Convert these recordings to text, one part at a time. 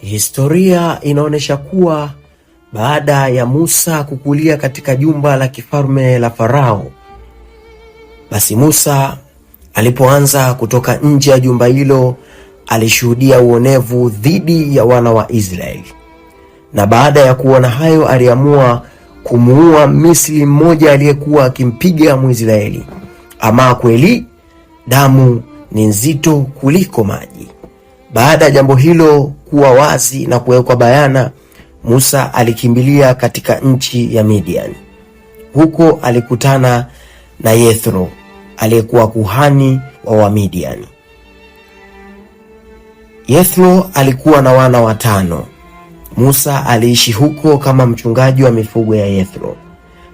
Historia inaonyesha kuwa baada ya Musa kukulia katika jumba la kifalme la Farao, basi Musa alipoanza kutoka nje ya jumba hilo alishuhudia uonevu dhidi ya wana wa Israeli. Na baada ya kuona hayo aliamua kumuua Misri mmoja aliyekuwa akimpiga Mwisraeli. Ama kweli damu ni nzito kuliko maji. Baada ya jambo hilo kuwa wazi na kuwekwa bayana, Musa alikimbilia katika nchi ya Midian. Huko alikutana na Yethro aliyekuwa kuhani wa Wamidian. Yethro alikuwa na wana 5. Musa aliishi huko kama mchungaji wa mifugo ya Yethro,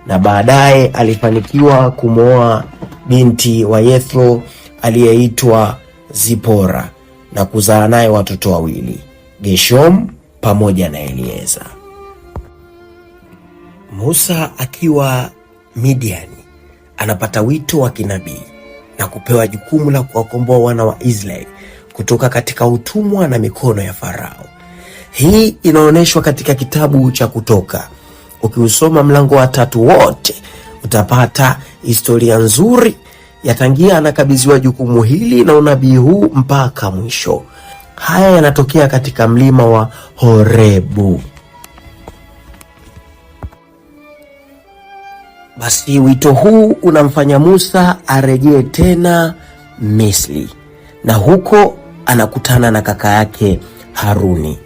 na baadaye alifanikiwa kumwoa binti wa Yethro aliyeitwa Zipora na kuzaa naye watoto 2, Gershom pamoja na Elieza. Musa akiwa Midiani anapata wito wa kinabii na kupewa jukumu la kuwakomboa wana wa Israeli kutoka katika utumwa na mikono ya Farao. Hii inaonyeshwa katika kitabu cha Kutoka. Ukiusoma mlango wa 3 wote utapata historia nzuri ya tangia anakabidhiwa jukumu hili na unabii huu mpaka mwisho. Haya yanatokea katika mlima wa Horebu. Basi wito huu unamfanya Musa arejee tena Misri, na huko anakutana na kaka yake Haruni,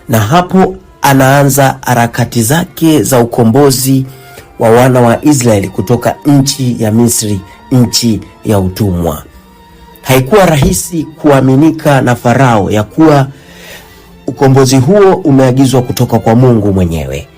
na hapo anaanza harakati zake za ukombozi wa wana wa Israeli kutoka nchi ya Misri, nchi ya utumwa. Haikuwa rahisi kuaminika na Farao ya kuwa ukombozi huo umeagizwa kutoka kwa Mungu mwenyewe.